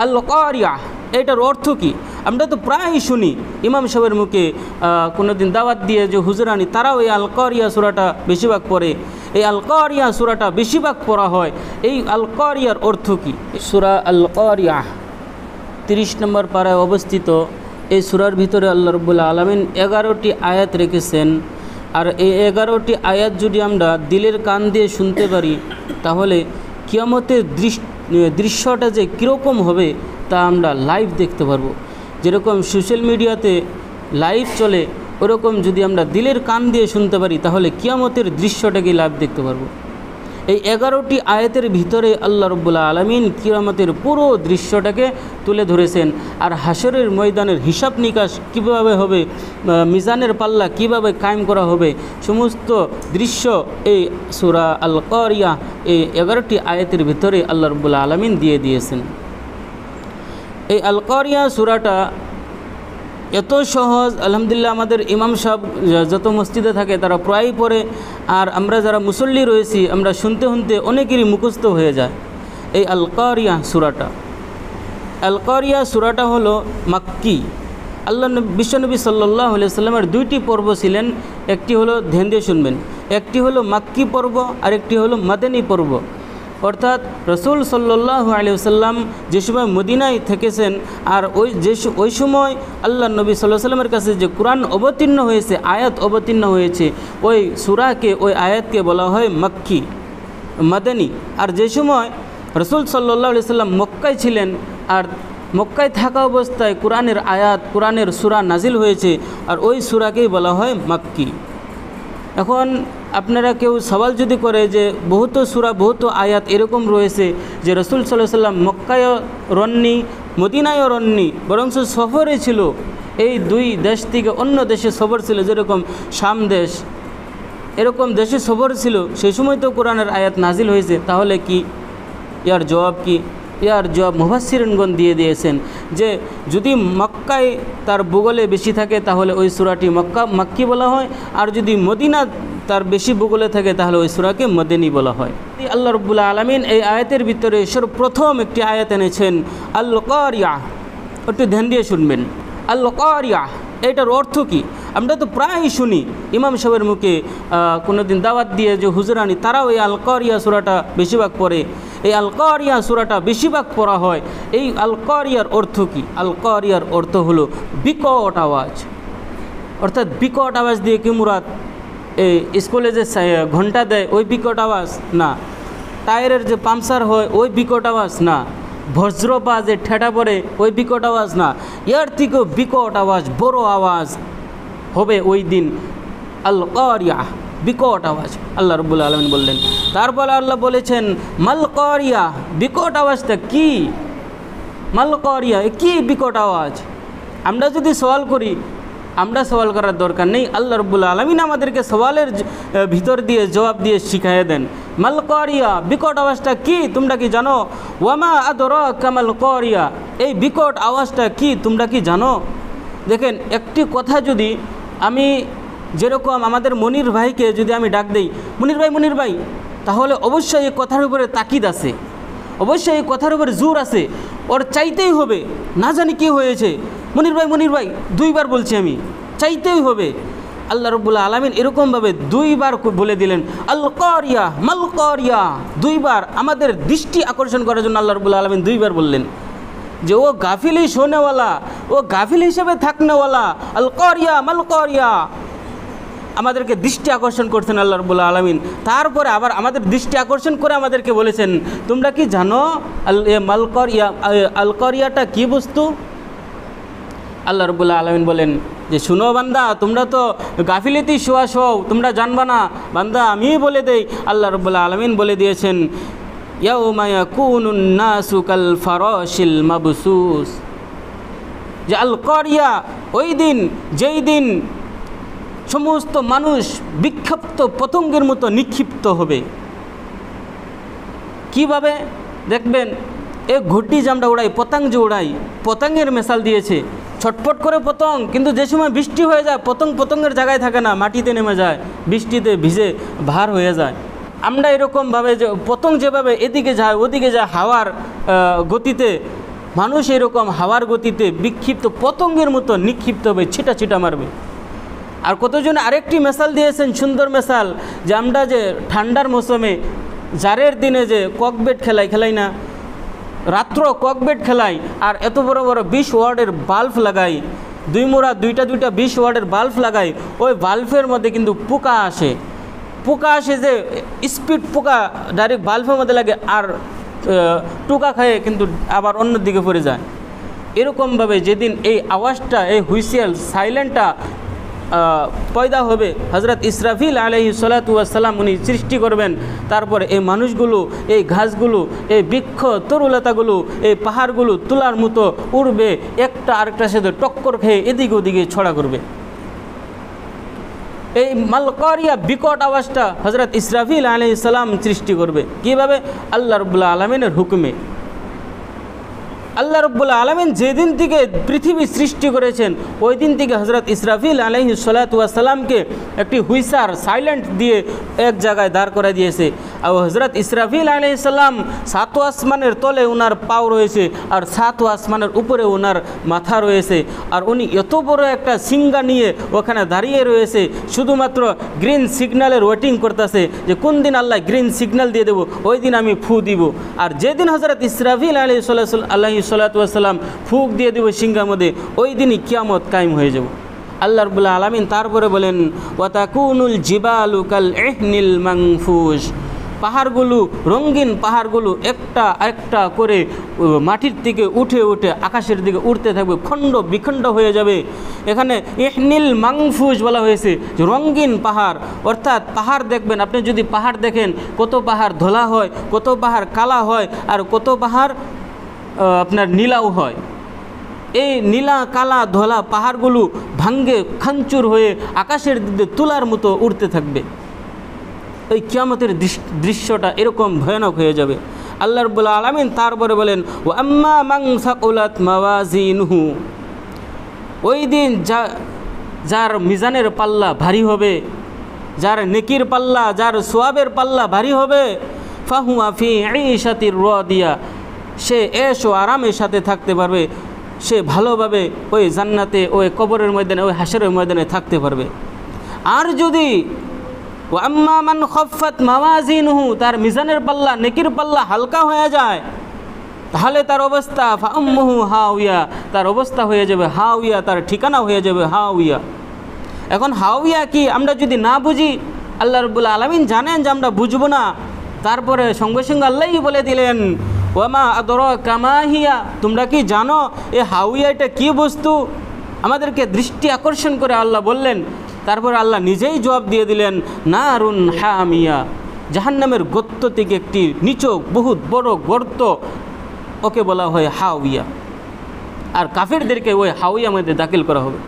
আল কারিয়া এটার অর্থ কী? আমরা তো প্রায়ই শুনি ইমাম সাহেবের মুখে, কোনো দিন দাওয়াত দিয়ে যে হুজুরানি তারাও এই আল কারিয়া সূরাটা বেশিরভাগ পড়ে। এই আল কারিয়া সূরাটা বেশিরভাগ পড়া হয়। এই আল কারিয়ার অর্থ কী? সূরা আল কারিয়া 30 নম্বর পারায় অবস্থিত। এই সূরার ভিতরে আল্লাহ রাব্বুল আলামিন 11টি আয়াত রেখেছেন। আর এই 11টি আয়াত যদি আমরা দিলের কান দিয়ে শুনতে পারি তাহলে কিয়ামতের দৃশ্যটা যে কীরকম হবে তা আমরা লাইভ দেখতে পারবো। যেরকম সোশ্যাল মিডিয়াতে লাইভ চলে ওরকম যদি আমরা দিলের কান দিয়ে শুনতে পারি তাহলে কিয়ামতের দৃশ্যটাকে লাইভ দেখতে পারবো। এই 11টি আয়াতের ভিতরে আল্লাহ রাব্বুল আলামিন কিয়ামতের পুরো দৃশ্যটাকে তুলে ধরেছেন। আর হাশরের ময়দানের হিসাব নিকাশ কীভাবে হবে, মিজানের পাল্লা কিভাবে কায়েম করা হবে, সমস্ত দৃশ্য এই সূরা আল কারিয়া এই 11টি আয়াতের ভিতরে আল্লাহ রাব্বুল আলামিন দিয়ে দিয়েছেন। এই আল কারিয়া সূরাটা এত সহজ, আলহামদুলিল্লাহ আমাদের ইমাম সাহেব যত মসজিদে থাকে তারা প্রায়ই পড়ে। আর আমরা যারা মুসল্লি রয়েছি আমরা শুনতে শুনতে অনেকেরই মুখস্থ হয়ে যায় এই আল কারিয়া সূরাটা। আল কারিয়া সূরাটা হলো মাক্কি। আল্লাহ বিশ্বনবী সাল্লাল্লাহু আলাইহি সাল্লামের 2টি পর্ব ছিলেন, একটি হলো ধ্যান দিয়ে শুনবেন, একটি হলো মাক্কি পর্ব আর একটি হলো মাদানী পর্ব। অর্থাৎ রসুল সাল্লাল্লাহু আলাইহি ওয়াসাল্লাম যে সময় মদিনায় থেকেছেন আর ওই সময় আল্লাহ নবী সাল্লাল্লাহু আলাইহি ওয়াসাল্লামের কাছে যে কোরআন অবতীর্ণ হয়েছে, আয়াত অবতীর্ণ হয়েছে, ওই সূরাকে ওই আয়াতকে বলা হয় মাক্কি মাদানী। আর যে সময় রসুল সাল্লাল্লাহু আলাইহি ওয়াসাল্লাম মক্কায় ছিলেন আর মক্কায় থাকা অবস্থায় কোরআনের আয়াত কোরআনের সূরা নাজিল হয়েছে আর ওই সূরাকেই বলা হয় মাক্কি। এখন আপনারা কেউ সওয়াল যদি করে যে বহুত সূরা বহুত আয়াত এরকম রয়েছে যে রসুল সাল্লাল্লাহু আলাইহি ওয়াসাল্লাম মক্কায়ও রননি মদিনায়ও রননি, বরং সফরে ছিল, এই 2 দেশ থেকে অন্য দেশে সফর ছিল, যেরকম শাম দেশ এরকম দেশে সফর ছিল, সেই সময় তো কোরআনের আয়াত নাজিল হয়েছে। তাহলে কি ইয়ার জবাব কি? ইয়ার জবাব মুফাসসিরিনগণ দিয়ে দিয়েছেন যে যদি মক্কায় তার ভূগোলে বেশি থাকে তাহলে ওই সূরাটি মাক্কি বলা হয়, আর যদি মদিনা তার বেশি ভূগোলে থাকে তাহলে ওই সূরাকে মাদানী বলা হয়। আল্লাহ রাব্বুল আলামিন এই আয়াতের ভিতরে সর্বপ্রথম একটি আয়াত এনেছেন আল কারিয়া। একটু ধ্যান দিয়ে শুনবেন। আল কারিয়া এটার অর্থ কী? আমরা তো প্রায়ই শুনি ইমাম সাহেবের মুখে, কোনো দিন দাওয়াত দিয়ে যে হুজুরানি তারাও এই আল কারিয়া সূরাটা বেশিরভাগ পড়ে। এই আল কারিয়া সূরাটা বেশিরভাগ পড়া হয়। এই আল কারিয়ার অর্থ কী? আল কারিয়ার অর্থ হলো বিকট আওয়াজ। অর্থাৎ বিকট আওয়াজ দিয়ে কি মুরাদ? এই স্কুলে যে ঘন্টা দেয় ওই বিকট আওয়াজ না, টায়ারের যে পাংচার হয় ওই বিকট আওয়াজ না, বজ্রপাত যে ঠেটা পড়ে ওই বিকট আওয়াজ না, এর থেকেও বিকট আওয়াজ, বড় আওয়াজ হবে ওই দিন। আল কারিয়া বিকট আওয়াজ আল্লাহ রাব্বুল আলামিন বললেন। তারপর আল্লাহ বলেছেন মাল কারিয়া, বিকট আওয়াজটা কি? মাল কারিয়া কি বিকট আওয়াজ? আমরা যদি সওয়াল করি, আমরা সওয়াল করার দরকার নেই, আল্লাহ রাব্বুল আলামিন আমাদেরকে সওয়ালের ভিতর দিয়ে জবাব দিয়ে শিখিয়ে দেন। মাল কারিয়া বিকট আওয়াজটা কি তোমরা কি জানো? ওয়ামা আদরাকা মাল কারিয়া, এই বিকট আওয়াজটা কি তোমরা কি জানো? দেখেন, একটি কথা যদি আমি যেরকম আমাদের মনির ভাইকে যদি আমি ডাক দেই মনির ভাই, তাহলে অবশ্যই এই কথার উপরে তাকিদ আছে, অবশ্যই এই কথার উপরে জোর আছে, ওর চাইতেই হবে, না জানি কি হয়েছে, মনির ভাই 2 বার বলছি আমি, চাইতেই হবে। আল্লাহ রাব্বুল আলামিন এরকমভাবে 2 বার বলে দিলেন আল কারিয়া মাল কারিয়া, 2 বার আমাদের দৃষ্টি আকর্ষণ করার জন্য আল্লাহ রাব্বুল আলামিন 2 বার বললেন যে ও গাফিল শোনেওয়ালা, ও গাফিল হিসেবে থাকনেওয়ালা, আল কারিয়া মাল কারিয়া, আমাদেরকে দৃষ্টি আকর্ষণ করছেন আল্লাহ রাব্বুল আলামিন। তারপরে আবার আমাদের দৃষ্টি আকর্ষণ করে আমাদেরকে বলেছেন তোমরা কি জানো মাল কারিয়া, আল কারিয়াটা কী বস্তু? আল্লাহ রাব্বুল আলামিন বলেন যে শুনো বান্দা, তোমরা তো গাফিলতি শোয়া তোমরা জানবা না, বান্দা আমি বলে দেই। আল্লাহ রাব্বুল আলামিন বলে দিয়েছেন ইয়াউমা ইয়াকুনুন নাসু কাল ফারাশিল মাবসুস, যে আল কারিয়া ওই দিন, যেই দিন সমস্ত মানুষ বিক্ষিপ্ত পতঙ্গের মতো নিক্ষিপ্ত হবে। কিভাবে? দেখবেন এক ঘুটি যে আমরা উড়াই, পতঙ্গ যে উড়াই, পতঙ্গের মেশাল দিয়েছে, ছটফট করে পতঙ্গ, কিন্তু যে সময় বৃষ্টি হয়ে যায় পতঙ্গের জায়গায় থাকে না, মাটিতে নেমে যায়, বৃষ্টিতে ভিজে ভার হয়ে যায়। আমরা এরকমভাবে যে পতঙ্গ যেভাবে এদিকে যায় ওদিকে যায় হাওয়ার গতিতে, মানুষ এরকম হাওয়ার গতিতে বিক্ষিপ্ত পতঙ্গের মতো নিক্ষিপ্ত হবে, ছিটা ছিটা মারবে। আর কতজন আরেকটি মেসাল দিয়েছেন, সুন্দর মেসাল, যে আমরা যে ঠান্ডার মৌসুমে জারের দিনে যে ককবেট খেলাই না, রাত্র ককবেট খেলাই, আর এত বড় বড় 20 ওয়াটের বাল্ব লাগাই, দুই মোড়া দুইটা 20 ওয়াটের বাল্ব লাগাই, ওই বাল্বের মধ্যে কিন্তু পোকা আসে যে স্পিড পোকা ডাইরেক্ট বাল্বের মধ্যে লাগে, আর টোকা খায় কিন্তু আবার অন্য দিকে পড়ে যায়। এরকমভাবে যেদিন এই আওয়াজটা, এই হুইসেল সাইলেন্টটা পয়দা হবে, হজরত ইসরাফিল আলাইহিস সালাতু ওয়াস সালাম উনি সৃষ্টি করবেন। তারপরে এই মানুষগুলো, এই ঘাসগুলো, এই বৃক্ষ তরুলতাগুলো, এই পাহাড়গুলো তুলার মতো উড়বে, একটা আরেকটার সাথে টক্কর খেয়ে এদিকে ওদিকে ছড়া করবে। এই মালকারিয়া বিকট আওয়াজটা হজরত ইসরাফিল আলাইহিস সালাম সৃষ্টি করবে। কীভাবে? আল্লাহ রাব্বুল আলামিনের হুকুমে। আল্লাহ রাব্বুল আলামিন যেদিন থেকে পৃথিবী সৃষ্টি করেছেন, ওই দিন থেকে হজরত ইসরাফিল আলাইহিস সালাতু ওয়াস সালামকে একটি হুইসার সাইলেন্ট দিয়ে এক জায়গায় দাঁড় করে দিয়েছে। আর হজরত ইসরাফিল আলাইহিস সালাম 7 আসমানের তলে ওনার পাও রয়েছে, আর 7 আসমানের উপরে ওনার মাথা রয়েছে। আর উনি এত বড় একটা সিংহা নিয়ে ওখানে দাঁড়িয়ে রয়েছে, শুধুমাত্র গ্রিন সিগন্যালের ওয়েটিং করতেছে যে কোন দিন আল্লাহ গ্রিন সিগন্যাল দিয়ে দেবো, ওই দিন আমি ফু দিব। আর যেদিন হজরত ইসরাফিল আলাইহিস সালাতু ওয়াস সালাম ফুক দিয়ে দেব সিংহার মধ্যে, ওই দিনই কিয়ামত কায়েম হয়ে যাব। আল্লাহ রাব্বুল আলামিন তারপরে বলেন, ওয়া তাকুনুল জিবালু কাল ইহনিল মানফুশ, পাহাড়গুলো, রঙিন পাহাড়গুলো একটা একটা করে মাটির থেকে উঠে উঠে আকাশের দিকে উঠতে থাকবে, খণ্ড বিখণ্ড হয়ে যাবে। এখানে ইহনিল মানফুশ বলা হয়েছে, যে রঙিন পাহাড়, অর্থাৎ পাহাড় দেখবেন আপনি, যদি পাহাড় দেখেন, কত পাহাড় ধলা হয়, কত পাহাড় কালা হয়, আর কত পাহাড় আপনার নীলাও হয়। এই নীলা কালা ধলা পাহাড়গুলো ভাঙ্গে খাঞ্চুর হয়ে আকাশের দিকে তুলার মতো উড়তে থাকবে। এই কিয়ামতের দৃশ্যটা এরকম ভয়ানক হয়ে যাবে। আল্লাহ রাব্বুল আলামিন তারপরে বলেন, ওয়া আম্মা মান সাকুলাত মাওয়াজিনুহু, ওই দিন যার মিজানের পাল্লা ভারী হবে, যার নেকির পাল্লা, যার সোয়াবের পাল্লা ভারী হবে, ফাহুয়া ফি ঈশাতির রাদিয়া, সে এশ ও আরামের সাথে থাকতে পারবে, সে ভালোভাবে ওই জান্নাতে, ওই কবরের ময়দানে, ওই হাসরের ময়দানে থাকতে পারবে। আর যদি ওয়া আম্মা মান খাফফাত মাওয়াজিনুহু, তার মিজানের পাল্লা, নেকির পাল্লা হালকা হয়ে যায়, তাহলে তার অবস্থা ফাউম্মুহু হাউইয়া, তার অবস্থা হয়ে যাবে হাউইয়া, তার ঠিকানা হয়ে যাবে হাউইয়া। এখন হাউইয়া কি আমরা যদি না বুঝি, আল্লাহ রাব্বুল আলামিন জানেন যে আমরা বুঝবো না, তারপরে সঙ্গে সঙ্গে আল্লাহই বলে দিলেন, ওয়ামা আদরাকা মা হিয়া, তোমরা কি জানো এ হাউইয়া এটা কী বস্তু? আমাদেরকে দৃষ্টি আকর্ষণ করে আল্লাহ বললেন। তারপর আল্লাহ নিজেই জবাব দিয়ে দিলেন, নারুন হামিয়া, জাহান্নামের গর্ত থেকে একটি নিচক বহুত বড় গর্ত, ওকে বলা হয় হাউইয়া। আর কাফেরদেরকে ওই হাউইয়ার মধ্যে দাখিল করা হবে।